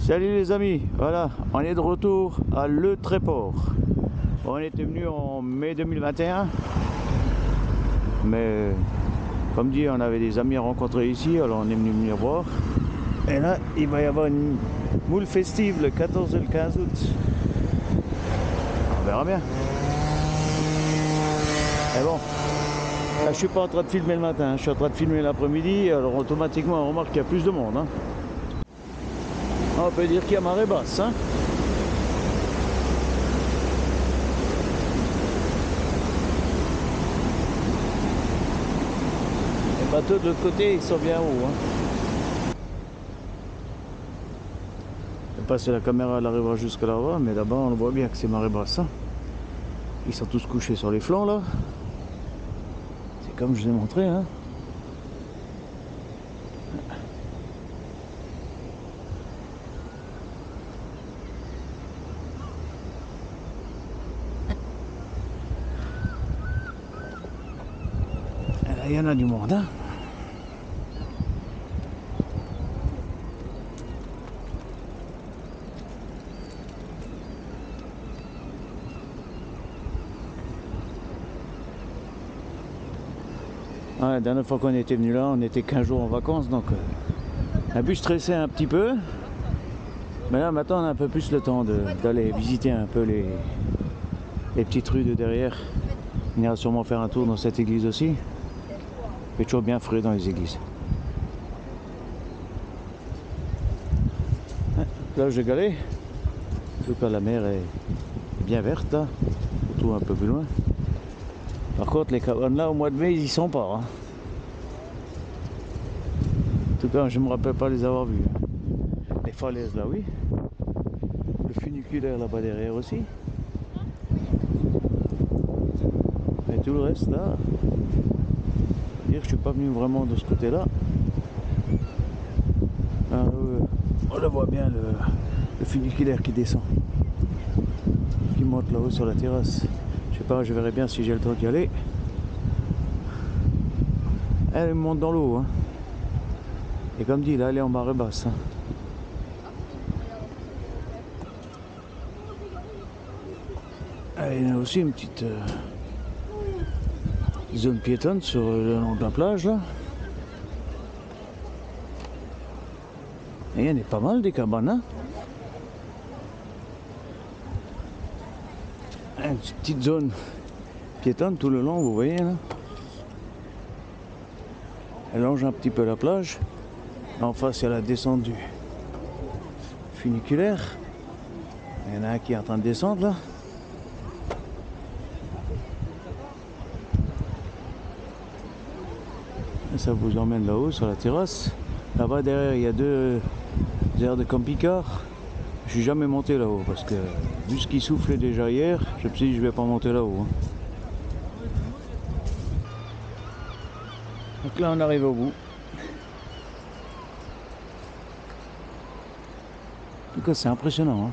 Salut les amis, voilà, on est de retour à Le Tréport. On était venu en mai 2021, mais comme dit, on avait des amis à rencontrer ici, alors on est venu venir voir. Et là, il va y avoir une moule festive le 14 et le 15 août. On verra bien. Mais bon, là je suis pas en train de filmer le matin, je suis en train de filmer l'après-midi, alors automatiquement on remarque qu'il y a plus de monde. On peut dire qu'il y a marée basse. Les bateaux de l'autre côté, ils sont bien hauts. Je vais passer la caméra, elle arrivera jusque là-bas, mais d'abord on voit bien que c'est marée basse. Ils sont tous couchés sur les flancs là. C'est comme je vous ai montré. Il y en a du monde. La dernière fois qu'on était venu là, on était 15 jours en vacances, donc on a pu stresser un petit peu. Mais là maintenant on a un peu plus le temps d'aller visiter un peu les petites rues de derrière. On ira sûrement faire un tour dans cette église aussi. Il fait toujours bien frais dans les églises. Là je galais. En tout cas la mer est bien verte là, surtout un peu plus loin. Par contre les cabanes là au mois de mai ils y sont pas. En tout cas je me rappelle pas les avoir vus. Les falaises là oui. Le funiculaire là-bas derrière aussi. Et tout le reste là. Je suis pas venu vraiment de ce côté là. On le voit bien le funiculaire qui descend. Qui monte là-haut sur la terrasse. Je sais pas, je verrai bien si j'ai le temps d'y aller. Elle monte dans l'eau. Et comme dit, là elle est en marée basse. Il y a aussi une petite zone piétonne sur le long de la plage là. Et il y en a pas mal des cabanes. Une petite zone piétonne tout le long, vous voyez là. Elle longe un petit peu la plage. En face il y a la descente du funiculaire. Il y en a un qui est en train de descendre là. Et ça vous emmène là-haut sur la terrasse. Là-bas derrière il y a deux aires de camping-car. Je suis jamais monté là-haut parce que vu ce qui soufflait déjà hier, je me suis dit je vais pas monter là-haut. Donc là on arrive au bout. En tout cas c'est impressionnant.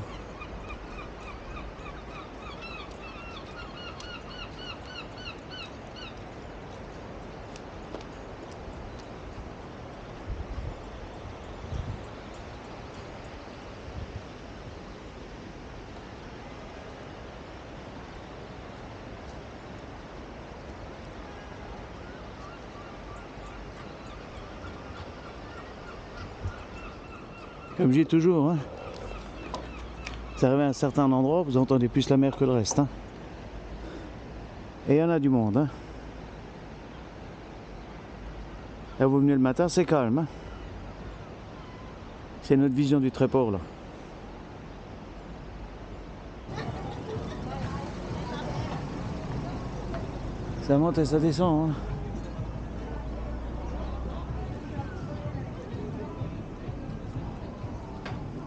Comme je dis toujours, vous arrivez à un certain endroit, vous entendez plus la mer que le reste. Et il y en a du monde. Là vous venez le matin, c'est calme. C'est notre vision du Tréport là. Ça monte et ça descend.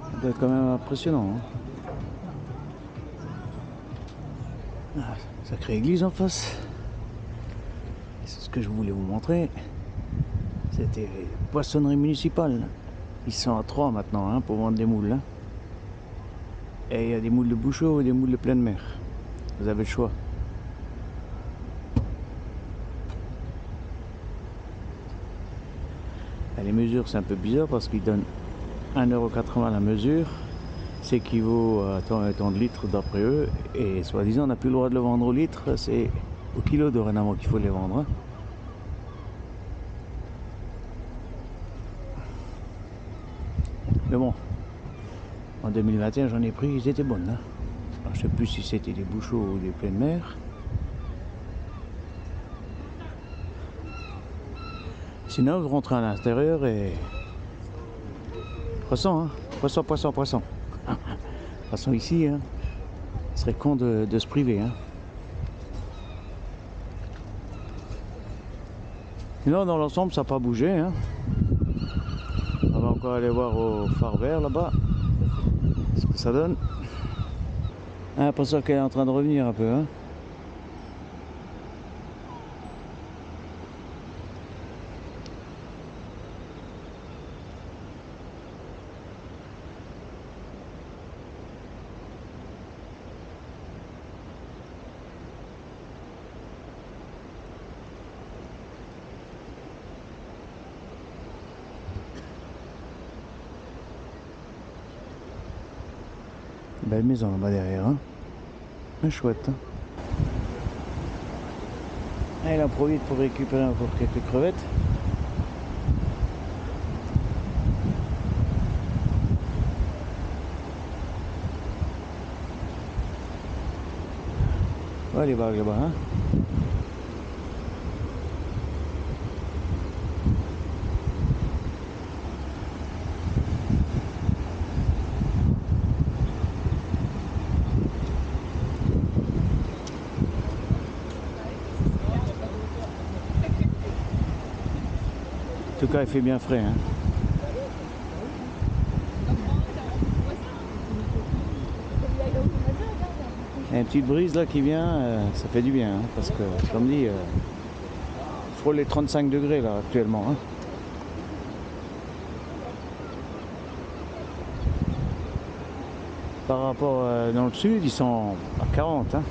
Ça doit être quand même impressionnant. Sacrée église en face. C'est ce que je voulais vous montrer. C'était poissonnerie municipale. Ils sont à 3 maintenant pour vendre des moules. Et il y a des moules de bouchot et des moules de pleine mer. Vous avez le choix. Les mesures c'est un peu bizarre parce qu'ils donnent 1,80 € la mesure, c'est équivaut à tant de litres d'après eux, et soi-disant on n'a plus le droit de le vendre au litre, c'est au kilo dorénavant qu'il faut les vendre. Hein. Mais bon, en 2021 j'en ai pris, ils étaient bonnes. Hein. Alors, je sais plus si c'était des bouchots ou des pleines mers. Sinon vous rentrez à l'intérieur et poisson, hein. Poisson. De toute façon ici, hein, ce serait con de se priver. Hein. Sinon dans l'ensemble ça n'a pas bougé. Hein. On va encore aller voir au phare vert là-bas ce que ça donne. Ah, l'impression qu'elle est en train de revenir un peu. Hein. Belle maison là-bas derrière. Hein. Chouette. Hein. Ah, il en profite pour récupérer encore quelques crevettes. Ouais, les vagues là-bas. Hein. En tout cas, il fait bien frais. Hein. Il y a une petite brise là qui vient, ça fait du bien. Hein, parce que, comme dit, il frôle les 35 degrés là actuellement. Hein. Par rapport dans le sud, ils sont à 40. Hein.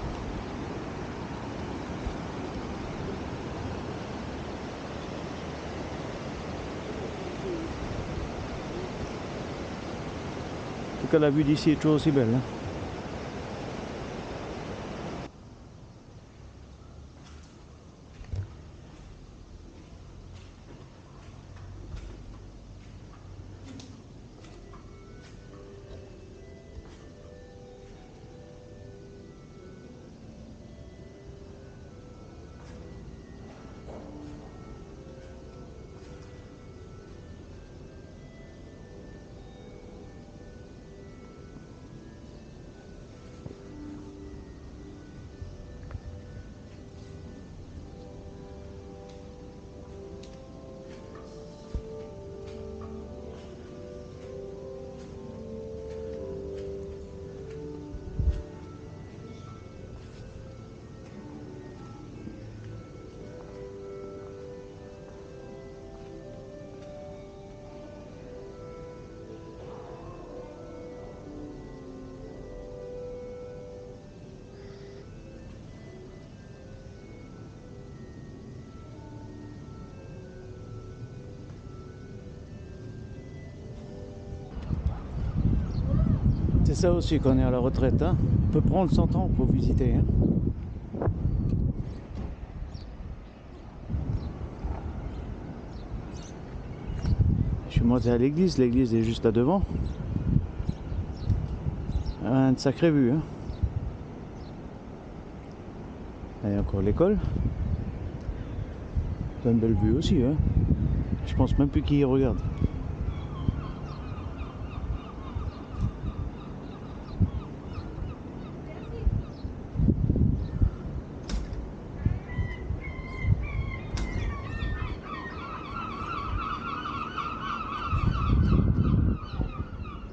En tout cas, la vue d'ici est toujours aussi belle. Hein. C'est ça aussi qu'on est à la retraite. Hein. On peut prendre son temps pour visiter. Hein. Je suis monté à l'église est juste là devant. Une sacrée vue. Hein. Il y a encore l'école. C'est une belle vue aussi. Hein. Je pense même plus qui y regarde.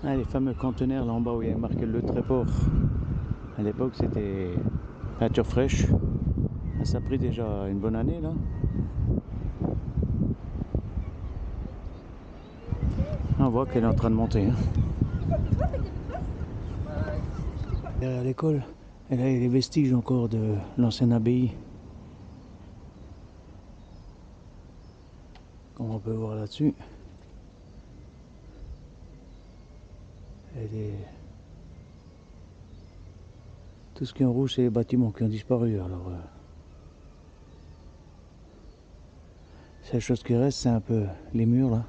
Ah, les fameux conteneurs là en bas où il y a marqué le Tréport. À l'époque c'était peinture fraîche. Ça a pris déjà une bonne année là. On voit qu'elle est en train de monter. Hein. Derrière l'école, et là il y a les vestiges encore de l'ancienne abbaye. Comme on peut voir là-dessus. Et tout ce qui est en rouge, c'est les bâtiments qui ont disparu. Alors, la seule chose qui reste, c'est un peu les murs là.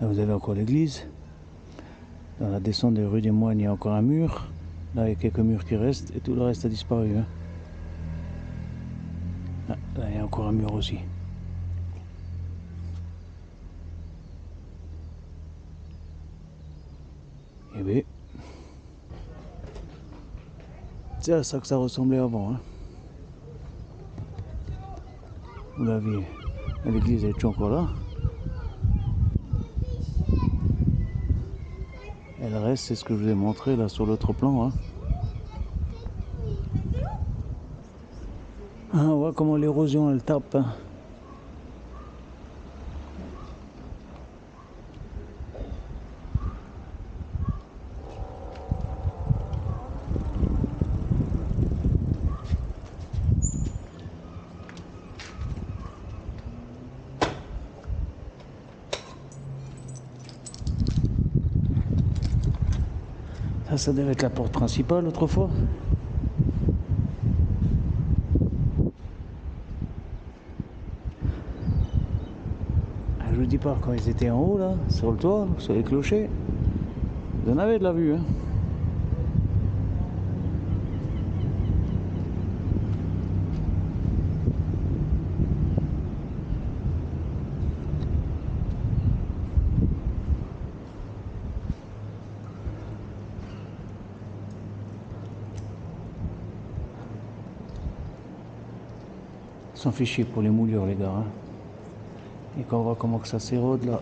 Là, vous avez encore l'église. Dans la descente des rues des Moines, il y a encore un mur. Là, il y a quelques murs qui restent et tout le reste a disparu. Hein. Ah, là, il y a encore un mur aussi. Et bien, c'est à ça que ça ressemblait avant. Hein. Vous l'aviez. L'église est toujours encore là. Et le reste, c'est ce que je vous ai montré là sur l'autre plan. Hein. Ah, on voit comment l'érosion elle tape. Hein. Ça devait être la porte principale autrefois. Je vous dis pas, quand ils étaient en haut là, sur le toit, sur les clochers, vous en avez de la vue. Hein. S'en fait chier pour les moulures les gars. Hein. Et quand on voit comment que ça s'érode là.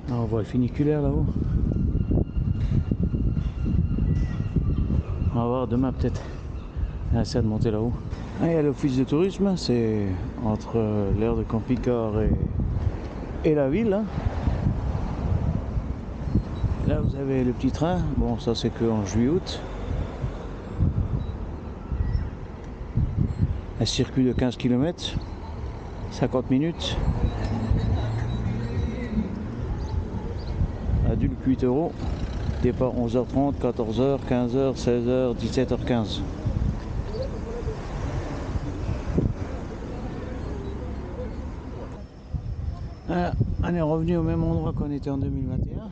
Là, on voit le funiculaire là-haut. On va voir demain peut-être. On va essayer de monter là-haut. Ah, il y a l'office de tourisme, c'est entre l'aire de camping-car et la ville. Hein. Là vous avez le petit train, bon ça c'est que en juillet-août. Un circuit de 15 km, 50 minutes. Adulte 8 €. Départ 11h30, 14h, 15h, 16h, 17h15. Voilà, on est revenu au même endroit qu'on était en 2021.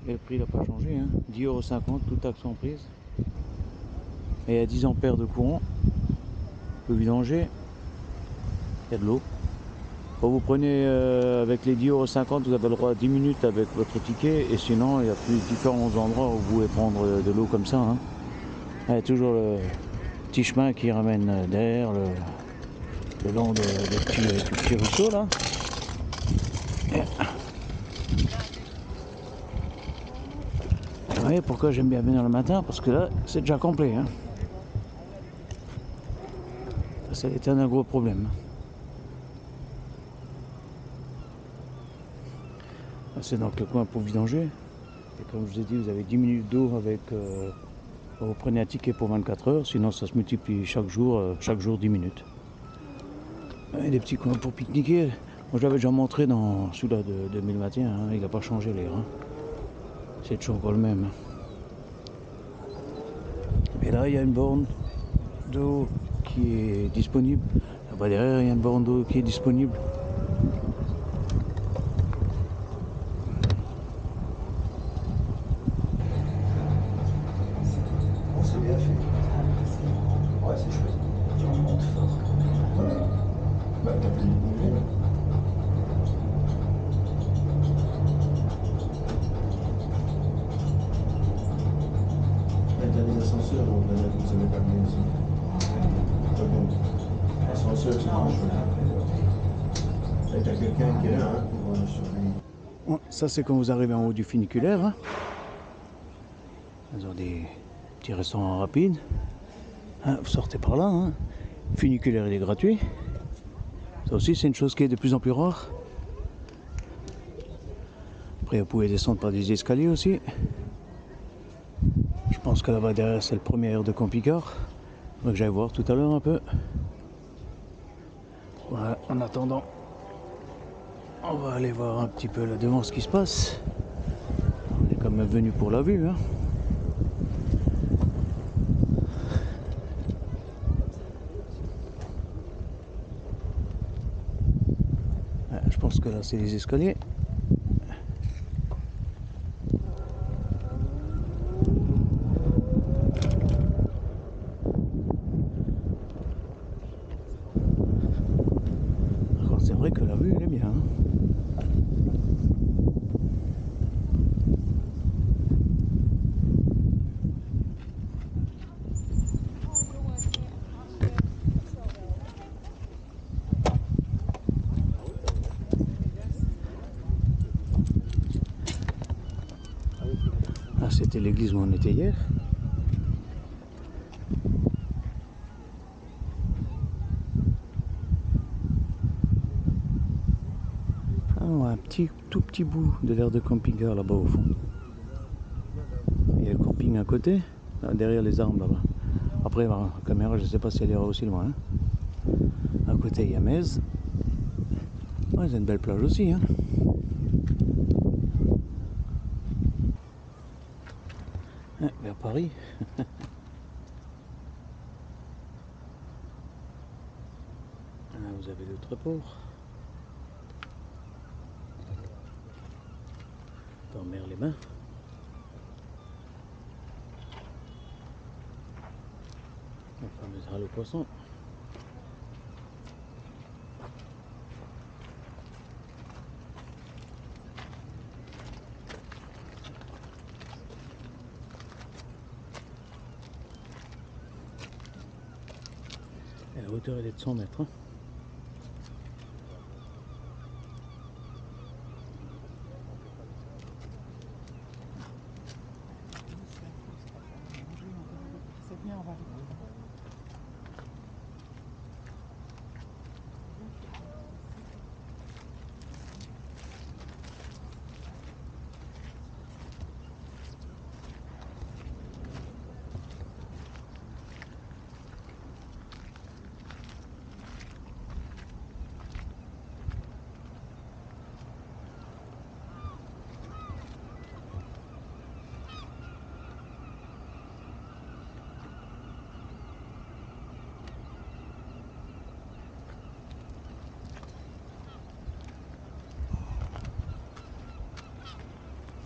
Et le prix n'a pas changé, hein. 10,50 €, toute taxe comprise. Et à 10 ampères de courant. Le vidanger. Il y a de l'eau. Quand vous prenez avec les 10,50 €, vous avez le droit à 10 minutes avec votre ticket. Et sinon, il y a plus différents endroits où vous pouvez prendre de l'eau comme ça. Hein. Il y a toujours le petit chemin qui ramène derrière le long de petits ruisseaux là. Vous voyez pourquoi j'aime bien venir le matin? Parce que là, c'est déjà complet. Hein. Ça a été un gros problème. C'est donc le coin pour vidanger. Et comme je vous ai dit, vous avez 10 minutes d'eau avec... vous prenez un ticket pour 24 heures, sinon ça se multiplie chaque jour 10 minutes. Et des petits coins pour pique-niquer. Moi je l'avais déjà montré dans celui-là de 2021, hein. Il n'a pas changé l'air. Hein. C'est toujours encore le même. Et là il y a une borne d'eau qui est disponible. Là-bas derrière il y a une borne d'eau qui est disponible. C'est bien fait. Ouais, c'est chouette. Tu remontes fort. Ouais. Bah, t'as plus de bouger, là. Il y a des ascenseurs, donc là, vous avez pas bien aussi. Donc, ascenseur, c'est pas chouette. Et t'as quelqu'un qui est là, hein, pour surveiller. Ouais, ça c'est quand vous arrivez en haut du funiculaire. Hein. Ils ont des petits restaurants rapides. Hein, vous sortez par là. Hein. Le funiculaire il est gratuit. Ça aussi, c'est une chose qui est de plus en plus rare. Après, vous pouvez descendre par des escaliers aussi. Je pense que là-bas derrière, c'est le premier aire de camping-car. Donc j'allais voir tout à l'heure un peu. Voilà, en attendant, on va aller voir un petit peu là devant ce qui se passe. On est quand même venu pour la vue, hein. Ouais, je pense que là c'est les escaliers. Alors c'est vrai que la vue elle est bien, hein. Ah, c'était l'église où on était hier. Ah, on voit un tout petit bout de l'aire de camping-car là-bas au fond. Il y a le camping à côté, là, derrière les arbres là-bas. Après, la caméra, je ne sais pas si elle ira aussi loin, hein. À côté, il y a Metz. Ouais, c'est une belle plage aussi, hein. Ah, vers Paris. Là, vous avez d'autres ports. Dans Mer-les-Bains. La fameuse halle aux poissons. Et la hauteur elle est de 100 mètres. Hein.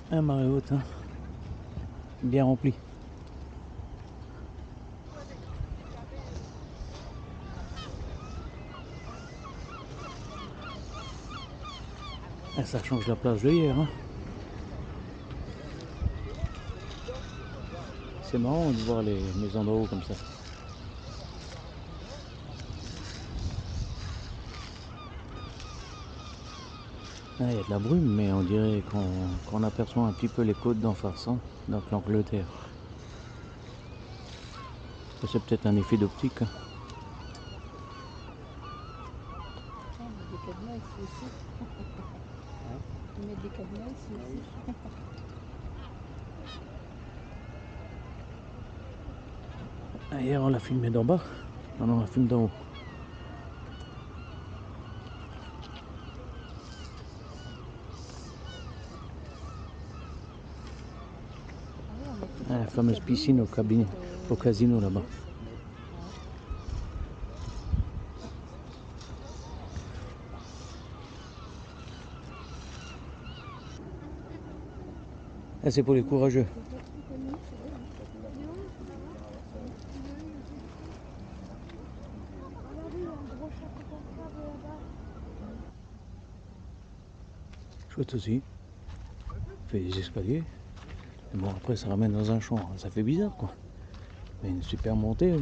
Un marée haute, hein. Bien rempli. Et ça change la plage de hier. Hein. C'est marrant de voir les maisons d'en haut comme ça. Ah, il y a de la brume, mais on dirait qu'on aperçoit un petit peu les côtes d'en face, hein, donc l'Angleterre. C'est peut-être un effet d'optique. Hein. On met des cadenas ici aussi. On met des cadenas ici aussi. Ah, hier on l'a filmé d'en bas, maintenant on la filme d'en haut. Ah, la fameuse piscine au casino là-bas. Ah, c'est pour les courageux. Chouette aussi. Fait des escaliers. Et bon, après ça ramène dans un champ. Ça fait bizarre quoi. Mais une super montée.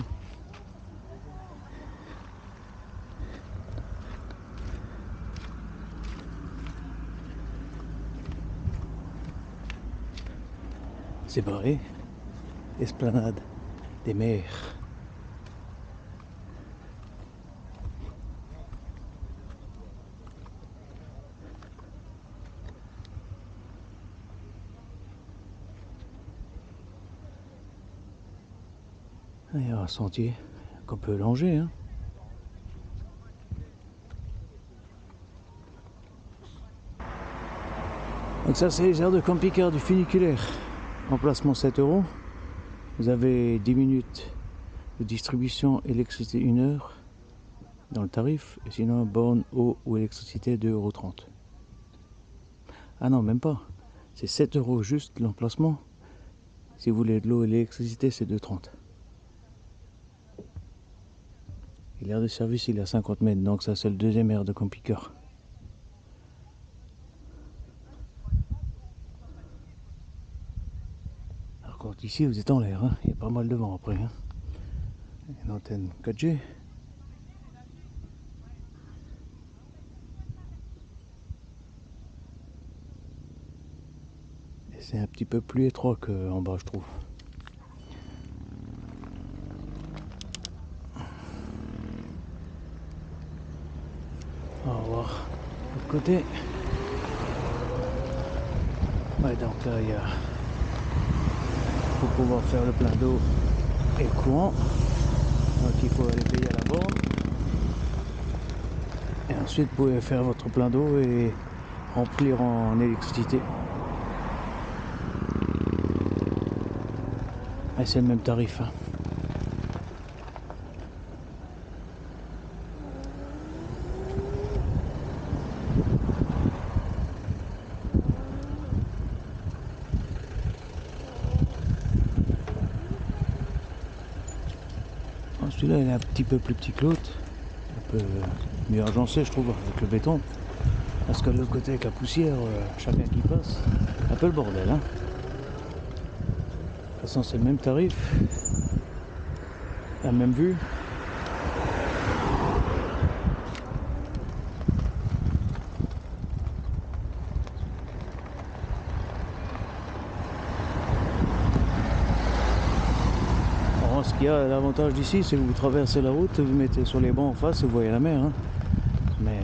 C'est barré. Esplanade des mers. Il y a un sentier qu'on peut longer. Hein. Donc ça c'est les aires de camping-car du funiculaire. Emplacement 7 €. Vous avez 10 minutes de distribution électricité 1 heure dans le tarif. Et sinon borne eau ou électricité 2,30 €. Ah non, même pas. C'est 7 € juste l'emplacement. Si vous voulez de l'eau et l'électricité, c'est 2,30 €. Et l'aire de service, il est à 50 mètres. Donc ça, c'est le deuxième aire de camping-car. Par contre, ici, vous êtes en l'air. Hein. Il y a pas mal de vent après. Hein. Une antenne 4G. Et c'est un petit peu plus étroit qu'en bas, je trouve. On va voir l'autre côté. Ouais, donc là, il y a... pour pouvoir faire le plein d'eau et le courant. Donc il faut aller payer à la borne. Et ensuite, vous pouvez faire votre plein d'eau et remplir en électricité. Et c'est le même tarif. Hein. Celui-là il est un petit peu plus petit que l'autre, un peu mieux agencé je trouve avec le béton, parce que de l'autre côté avec la poussière, chacun qui passe, un peu le bordel. Hein. De toute façon c'est le même tarif, la même vue. Alors, ce qu'il y a l'avantage d'ici, c'est que vous traversez la route, vous mettez sur les bancs en face et vous voyez la mer. Hein. Mais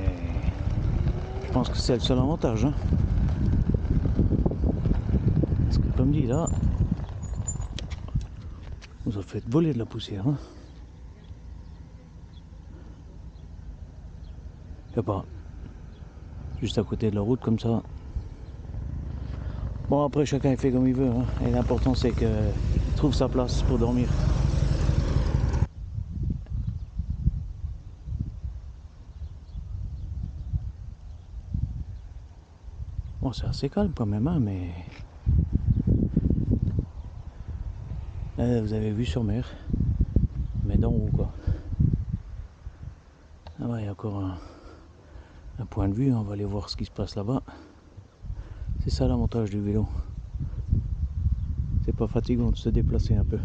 je pense que c'est le seul avantage. Hein. Parce que comme dit là, vous en faites voler de la poussière. Hein. Je sais pas, juste à côté de la route comme ça. Bon après chacun il fait comme il veut. Hein. Et l'important c'est qu'il trouve sa place pour dormir. Bon, c'est assez calme quand même, hein, mais... vous avez vu sur mer. Mais d'en haut, quoi. Ah ouais, il y a encore un point de vue. On va aller voir ce qui se passe là-bas. C'est ça l'avantage du vélo. C'est pas fatigant de se déplacer un peu.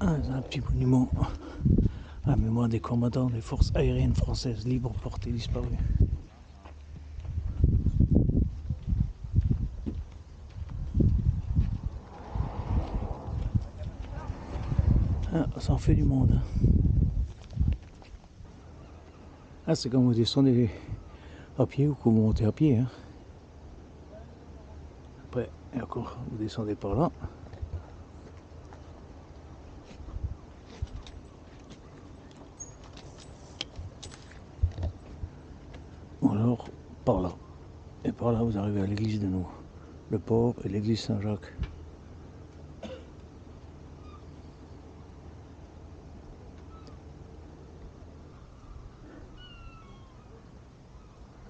Ah, c'est un petit monument à la mémoire des combattants des forces aériennes françaises libres portés disparus. Ah, ça en fait du monde. Hein. Ah, c'est quand vous descendez à pied ou que vous montez à pied. Hein. Après, et encore, vous descendez par là. Ou alors par là. Et par là, vous arrivez à l'église de nous. Le port et l'église Saint-Jacques.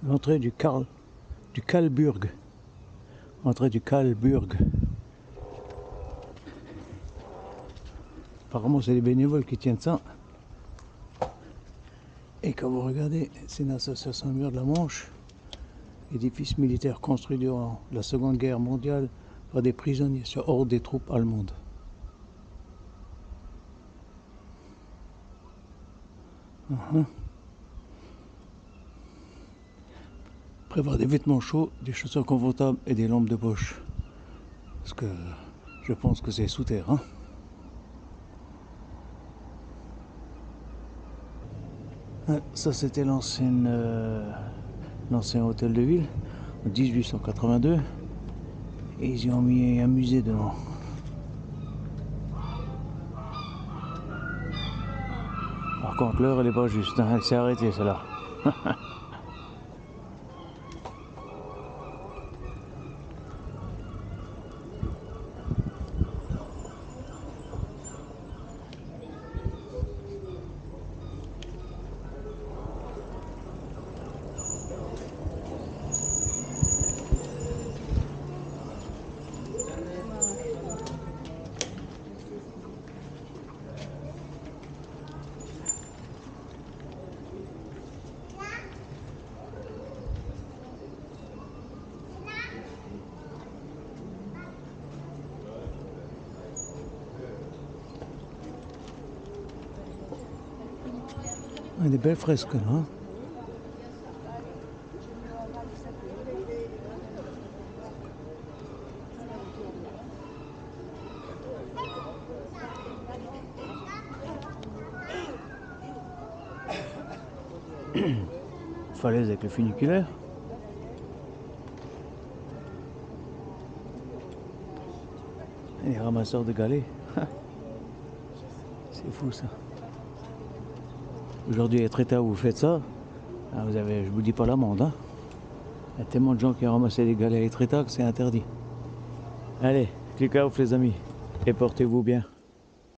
L'entrée du Kalburg. Entrée du Kalburg. Apparemment, c'est les bénévoles qui tiennent ça. Et quand vous regardez, c'est une association Mur de la Manche. Édifice militaire construit durant la Seconde Guerre mondiale par des prisonniers sur ordre des troupes allemandes. Prévoir des vêtements chauds, des chaussures confortables et des lampes de poche. Parce que Je pense que c'est souterrain. Ça c'était l'ancien hôtel de ville en 1882 et ils y ont mis un musée dedans. Par contre l'heure elle est pas juste, hein. Elle s'est arrêtée celle-là. Il y a des belles fresques là. Hein. Falaise avec le funiculaire. Et les ramasseurs de galets. C'est fou ça. Aujourd'hui, à très tard, vous faites ça. Vous avez, je vous dis pas l'amende. Hein. Il y a tellement de gens qui ont ramassé les galets à Etretat que c'est interdit. Allez, cliquez off les amis. Et portez-vous bien.